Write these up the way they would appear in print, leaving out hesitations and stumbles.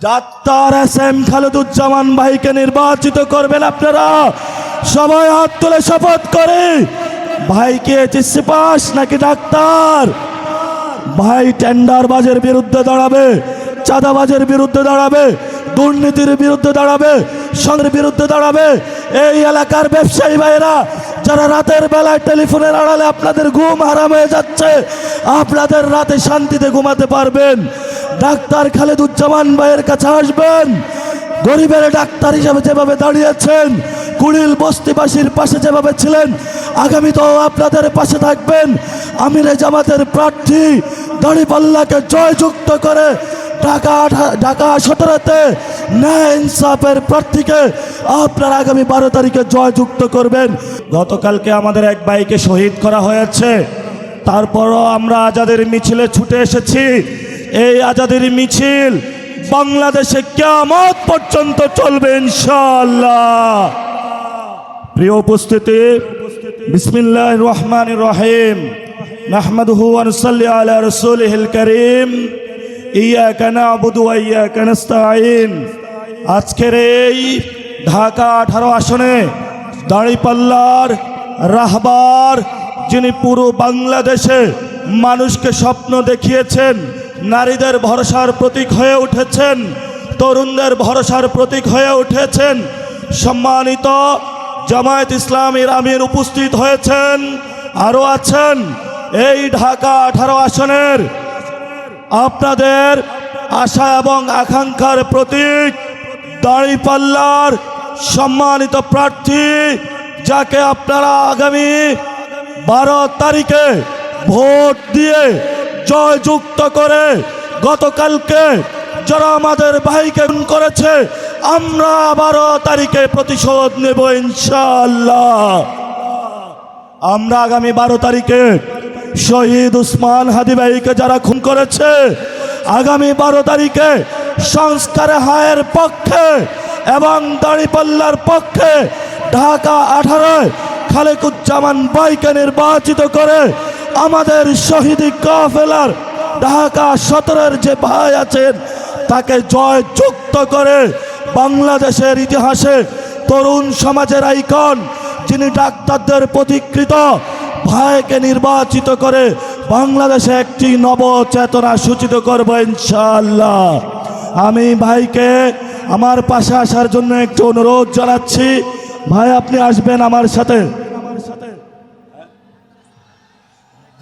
Doctor SM. Khaleduzzaman ভাইকে নির্বাচিত করবেন আপনারা। সবাই হাত তুলে শপথ করে। ভাই কি এইচএসসি পাস নাকি ডাক্তার? ভাই টেন্ডারবাজের বিরুদ্ধে দাঁড়াবে, চাঁদাবাজের বিরুদ্ধে দাঁড়াবে, দুর্নীতির বিরুদ্ধে দাঁড়াবে, সংঘের বিরুদ্ধে দাঁড়াবে। এই এলাকার ব্যবসায়ী ভাইরা যারা রাতের বেলায় টেলিফোনের আড়ালে আপনাদের ঘুম হারাম হয়ে যাচ্ছে, আপনাদের রাতে শান্তিতে ঘুমাতে পারবেন। ডাক্তার খালেদুজ্জামান ভাইয়ের কাছে আসবেন। গরিবের ডাক্তার হিসাবে যেভাবে দাঁড়িয়েছেন, কুড়িল বস্তিবাসীর পাশে যেভাবে ছিলেন, আগামীতেও আপনাদের পাশে থাকবেন। আমিরে জামাতের প্রার্থী দাড়িপাল্লাকে জয়যুক্ত করে ঢাকা 17-তে ন্যায় ইনসাফের প্রার্থীকে আপনারা আগামী 12 তারিখে জয়যুক্ত করবেন। গতকালকে আমাদের এক ভাইকে শহীদ করা হয়েছে, তারপরও আমরা আজাদের মিছিলে ছুটে এসেছি। এই আজাদের মিছিল বাংলাদেশে কিয়ামত পর্যন্ত চলবে ইনশাআল্লাহ। প্রিয় উপস্থিতি, বিসমিল্লাহির রহমানির রহিম। নাহমাদুহু ওয়া নুসাল্লি আলা রাসূলিহিল কারীম। ইয়্যাকা না'বুদু ওয়া ইয়্যাকা নাস্তাঈন। আজকের এই ঢাকা 18 আসনে দাঁড়িপাল্লার রাহবার, যিনি পুরো বাংলাদেশে মানুষকে স্বপ্ন দেখিয়েছেন, নারীদের ভরসার প্রতীক হয়ে উঠেছেন, তরুণদের ভরসার প্রতীক হয়ে উঠেছেন, সম্মানিত জামায়াত ইসলামীর আমির উপস্থিত হয়েছেন, আরও আছেন। এই ঢাকা 18 আসনের আপনাদের আশা এবং আকাঙ্ক্ষার প্রতীক দাঁড়িপাল্লার সম্মানিত প্রার্থী, যাকে আপনারা আগামী 12 তারিখে ভোট দিয়ে জয়যুক্ত করে, গতকালকে যারা আমাদের ভাইকে খুন করেছে, আমরা 12 তারিখে প্রতিশোধ নেব ইনশাআল্লাহ। আমরা আগামী 12 তারিখে শহীদ উসমান হাদি ভাইকে যারা খুন করেছে, আগামী 12 তারিখে সংস্কারে হায়ের পক্ষে এবং দাঁড়িপাল্লার পক্ষে ঢাকা 18 খালেদুজ্জামান ভাইকে নির্বাচিত করে আমাদের শহীদ কাফেলার ঢাকা 17-এর যে ভাই আছেন তাকে জয়যুক্ত করে বাংলাদেশের ইতিহাসে তরুণ সমাজের আইকন, যিনি ডাক্তারদের প্রতিকৃত ভাইকে নির্বাচিত করে বাংলাদেশে একটি নবচেতনা সূচিত করব ইনশাআল্লাহ। আমি ভাইকে আমার পাশে আসার জন্য একটু অনুরোধ জানাচ্ছি। ভাই, আপনি আসবেন আমার সাথে।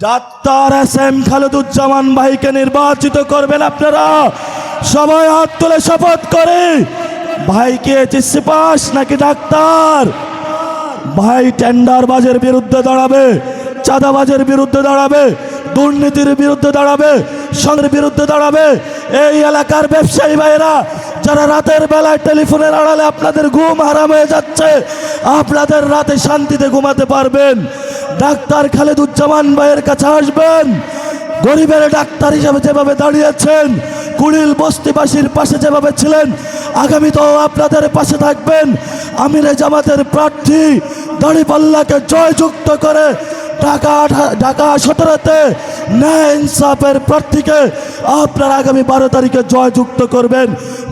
Doctor SM. খালেদুজ্জামান ভাইকে নির্বাচিত করবেন আপনারা। সবাই হাত তুলে শপথ করে। ভাই কি এইচএসসি পাস নাকি ডাক্তার? ভাই টেন্ডারবাজের বিরুদ্ধে দাঁড়াবে, চাঁদাবাজের বিরুদ্ধে দাঁড়াবে, দুর্নীতির বিরুদ্ধে দাঁড়াবে, সংঘের বিরুদ্ধে দাঁড়াবে। এই এলাকার ব্যবসায়ী ভাইরা যারা রাতের বেলায় টেলিফোনের আড়ালে আপনাদের ঘুম হারাম হয়ে যাচ্ছে, আপনাদের রাতে শান্তিতে ঘুমাতে পারবেন। ডাক্তার খালেদুজ্জামান ভাইয়ের কাছে আসবেন। গরিবের ডাক্তার হিসাবে যেভাবে দাঁড়িয়েছেন, কুড়িল বস্তিবাসীর পাশে যেভাবে ছিলেন, আগামীতেও আপনাদের পাশে থাকবেন। আমিরে জামাতের প্রার্থী দাড়িপাল্লাকে জয়যুক্ত করে ঢাকা 17-তে ন্যায় ইনসাফের প্রার্থীকে আপনারা আগামী 12 তারিখে জয়যুক্ত করবেন।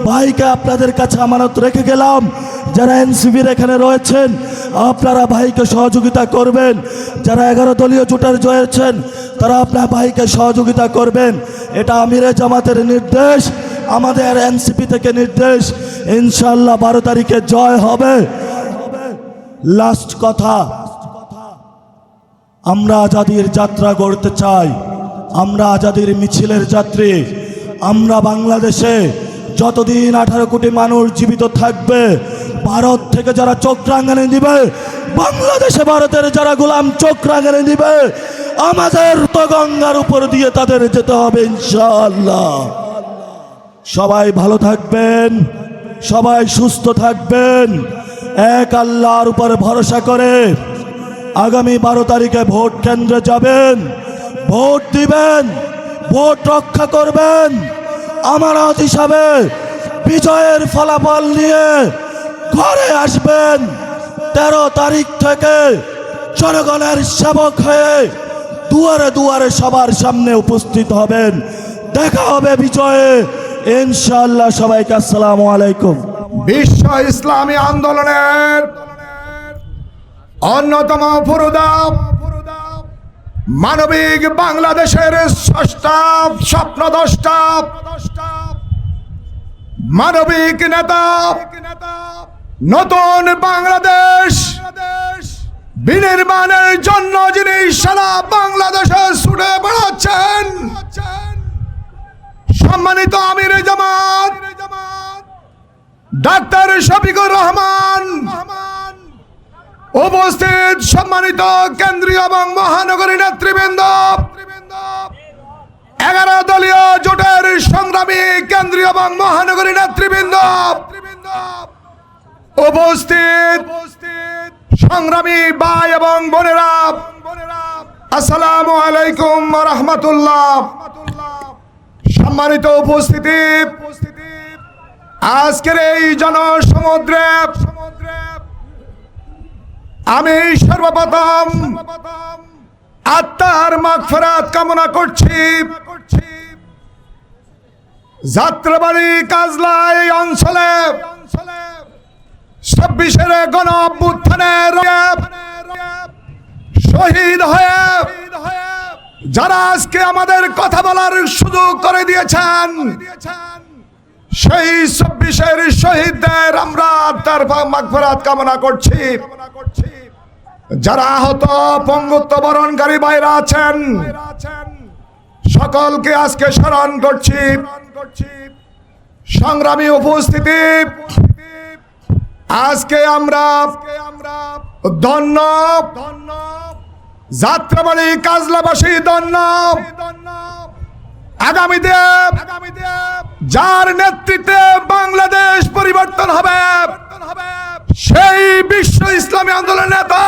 ভাইকে আপনাদের কাছে আমানত রেখে গেলাম। যারা এনসিপির এখানে রয়েছেন, আপনারা ভাইকে সহযোগিতা করবেন। যারা 11 দলীয় জোটের জয়েছেন, তারা আপনার ভাইকে সহযোগিতা করবেন। এটা আমিরে জামাতের নির্দেশ, আমাদের এনসিপি থেকে নির্দেশ। ইনশাআল্লাহ 12 তারিখে জয় হবে। লাস্ট কথা, আমরা আজাদির যাত্রা গড়তে চাই। আমরা আজাদির মিছিলের যাত্রী। আমরা বাংলাদেশে যতদিন 18 কোটি মানুষ জীবিত থাকবে, ভারত থেকে যারা চোখ রাঙানি দিবে, বাংলাদেশে ভারতের যারা গোলাম চোখ রাঙানি দিবে, আমাদের তো গঙ্গার উপর দিয়ে তাদের যেতে হবে ইনশাআল্লাহ। সবাই ভালো থাকবেন, সবাই সুস্থ থাকবেন। এক আল্লাহর উপর ভরসা করে আগামী 12 তারিখে ভোট কেন্দ্রে যাবেন, ভোট দিবেন, ভোট রক্ষা করবেন। আমানত হিসাবে বিজয়ের ফলাফল নিয়ে ঘরে আসবেন। 13 তারিখ থেকে জনগণের সেবক হয়ে দুয়ারে দুয়ারে সবার সামনে উপস্থিত হবেন। দেখা হবে বিজয়ে। ইনশাআল্লাহ। সবাইকে আসসালামু আলাইকুম। বিশ্ব ইসলামী আন্দোলনের অন্যতম পুরোধা, মানবিক বাংলাদেশের স্রষ্টা, স্বপ্নদ্রষ্টা, মানবিক নেতা, নতুন বাংলাদেশ বিনির্মাণের জন্য যিনি সারা বাংলাদেশে ছুটে বেড়াচ্ছেন, সম্মানিত আমির জামাত ডাক্তার শফিকুর রহমান, উপস্থিত সম্মানিত কেন্দ্রীয় এবং মহানগরী নেতৃবৃন্দ, 11 দলীয় জোটের সংগ্রামী কেন্দ্রীয় এবং মহানগরী নেতৃবৃন্দ, উপস্থিত সংগ্রামী ভাই এবং বোনেরা, আসসালামু আলাইকুম ওয়া রাহমাতুল্লাহ। সম্মানিত উপস্থিতি, আজকের এই জনসমুদ্রে আমি সর্বপ্রথম আত্মার মাগফিরাত কামনা করছি। যাত্রাবাড়ি কাজলা এই অঞ্চলে 26-এর গণ অভ্যুত্থানের শহীদ হয়ে যারা আজকে আমাদের কথা বলার সুযোগ করে দিয়েছেন, সেই 26-এর শহীদদের আমরা তার মাগফিরাত কামনা করছি। যারা আহত পঙ্গুত্ব বরণকারী ভাইরা আছেন, সকলকে আজকে স্মরণ করছি। সংগ্রামী উপস্থিতি, আজকে আমরা ধন্য যাত্রাবাড়ি কাজলাবাসী, ধন্য আগামীতে যার নেতৃত্বে বাংলাদেশ পরিবর্তন হবে, সেই বিশ্ব ইসলামী আন্দোলনের নেতা,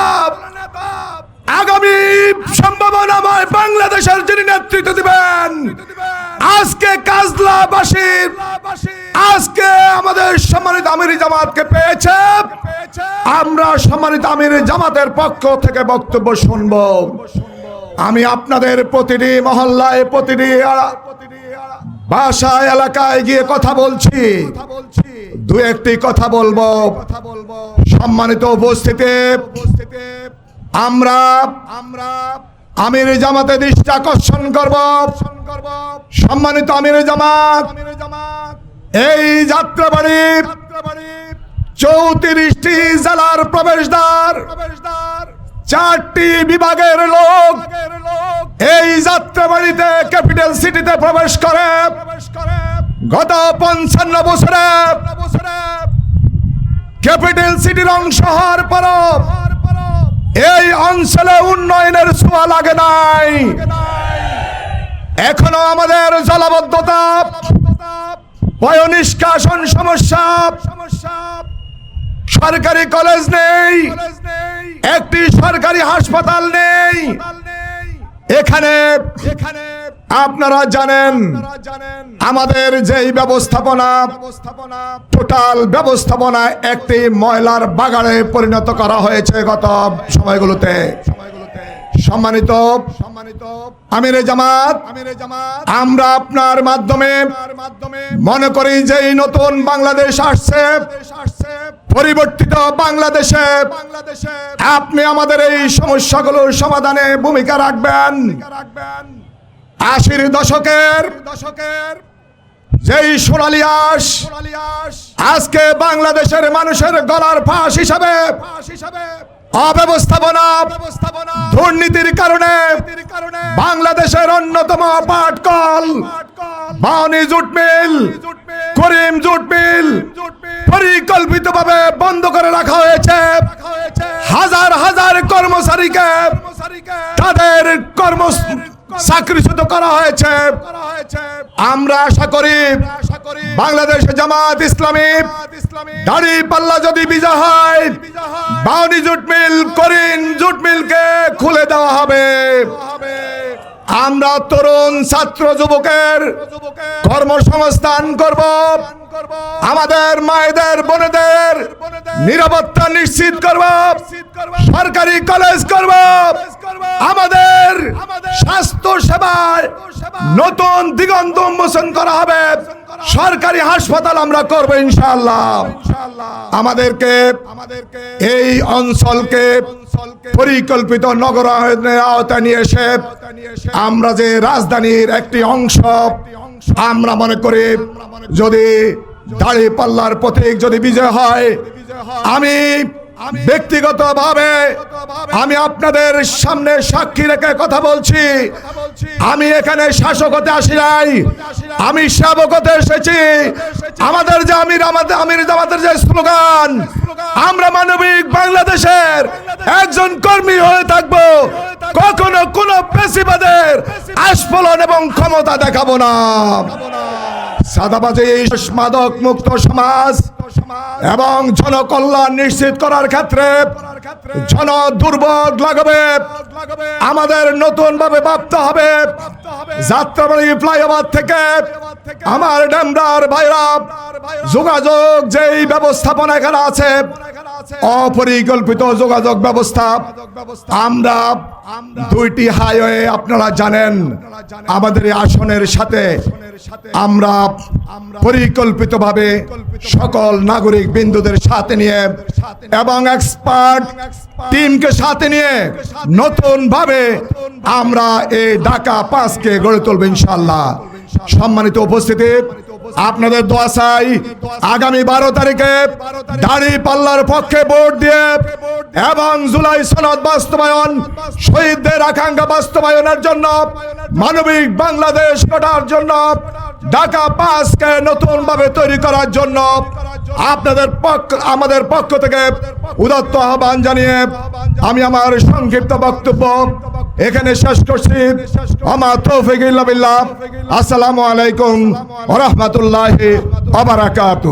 আগামী সম্ভাবনাময় বাংলাদেশের যিনি নেতৃত্ব দিবেন, আজকে কাজলাবাসী আজকে আমাদের সম্মানিত আমির জামাতকে পেয়েছে। আমরা সম্মানিত আমির জামাতের পক্ষ থেকে বক্তব্য শুনব। আমি আপনাদের প্রতিটি মহল্লায়, প্রতিটি বাসায়, এলাকায় গিয়ে কথা বলছি, দু একটি কথা বলবো। সম্মানিত উপস্থিতি, আমরা আমির জামাতে দৃষ্টি আকর্ষণ করব। সম্মানিত আমির জামাত এই যাত্রাবাড়ি 34টি জেলার প্রবেশদ্বার, 4টি বিভাগের লোক এই যাত্রাবাড়িতে ক্যাপিটাল সিটিতে প্রবেশ করে। গত 55 বছরে ক্যাপিটাল সিটির অংশ হওয়ার পর এই অঞ্চলে উন্নয়নের ছোঁয়া লাগে নাই। এখনো আমাদের জলাবদ্ধতা, বয় নিষ্কাশন সমস্যা, সরকারি কলেজ নেই, একটি সরকারি হাসপাতাল নেই। এখানে আপনারা জানেন আমাদের যেই ব্যবস্থাপনা, টোটাল ব্যবস্থাপনা একটি ময়লার বাগানে পরিণত করা হয়েছে গত সময়গুলোতে। সম্মানিত আমির জামাত, আমরা আপনার মাধ্যমে মনে করি যে এই নতুন বাংলাদেশ আসছে, পরিবর্তিত বাংলাদেশে আপনি আমাদের এই সমস্যাগুলোর সমাধানে ভূমিকা রাখবেন। 80-র দশকের যেই সোনালী আঁশ আজকে বাংলাদেশের মানুষের গলার ফাঁস হিসাবে অব্যবস্থাপনা, দুর্নীতির কারণে বাংলাদেশের অন্যতম পাটকল বাউনী জুট মিল, করিম জুট মিল পরিকল্পিতভাবে বন্ধ করে রাখা হয়েছে। হাজার হাজার কর্মচারীকে তাদের কর্ম চাকরিচ্যুত করা হয়েছে। আমরা আশা করি বাংলাদেশ জামাত ইসলামী দাড়ি পাল্লা যদি বিজয় হয়, বাউনী জুট মিল, করিম জুট মিলকে খুলে দেওয়া হবে। আমরা তরুণ ছাত্র যুবকের কর্মসংস্থান করব। আমাদের মায়েদের বোনেদের নিরাপত্তা নিশ্চিত করব, সরকারি কলেজ করব, আমাদের স্বাস্থ্য সেবায় নতুন দিগন্ত উন্মোচন করা হবে, সরকারি হাসপাতাল আমরা করব ইনশাআল্লাহ। আমাদেরকে এই অঞ্চলকে পরিকল্পিত নগরায়নের আওতায় নিয়ে এসে আমরা যে রাজধানীর একটি অংশ আমরা মনে করি, যদি দাঁড়িপাল্লার প্রতীক যদি বিজয় হয়, আমি ব্যক্তিগতভাবে আমি আপনাদের সামনে সাক্ষী রেখে কথা বলছি, আমি এখানে শাসক হতে আসি নাই, আমি সেবক হতে এসেছি। আমাদের যে আমির জামাতের যে স্লোগান, আমরা মানবিক বাংলাদেশের একজন কর্মী হয়ে থাকবো, কখনো কোনো পেশিবাদের আস্ফলন এবং ক্ষমতা দেখাবো না। সাদাবাজি মাদক মুক্ত সমাজ এবং জনকল্যাণ নিশ্চিত করার ক্ষেত্রে জন দুর্ভোগ লাগাবে, আমাদের নতুন ভাবে ভাবতে হবে। যাত্রাবাড়ি ফ্লাইওভার থেকে আমার ডেমরার ভাইরা যোগাযোগ যেই ব্যবস্থাপনা এখানে আছে, অপরিকল্পিত যোগাযোগ ব্যবস্থা, আমরা দুইটি হাইওয়ে আপনারা জানেন আমাদের এই আসনের সাথে আমরা পরিকল্পিতভাবে সকল নাগরিক বিন্দুদের সাথে নিয়ে এবং এক্সপার্ট টিমকে সাথে নিয়ে নতুন ভাবে আমরা এই ঢাকা 5কে গড়ে তুলব ইনশাআল্লাহ। সম্মানিত উপস্থিতি, আপনাদের দোয়া চাই আগামী 12 তারিখে দাঁড়িপাল্লার পক্ষে ভোট দিয়ে এবং জুলাই সনদ বাস্তবায়ন, শহীদদের আকাঙ্ক্ষা বাস্তবায়নের জন্য, মানবিক বাংলাদেশ গড়ার জন্য, ঢাকা 5কে নতুন ভাবে তৈরি করার জন্য আমাদের পক্ষ থেকে উদাত্ত আহ্বান জানিয়ে আমি আমার সংক্ষিপ্ত বক্তব্য এখানে শেষ করছি। আমা তৌফিক ইল্লা বিল্লাহ। আসসালামু আলাইকুম ওয়া রাহমাতুল্লাহি ওয়া বারাকাতুহু।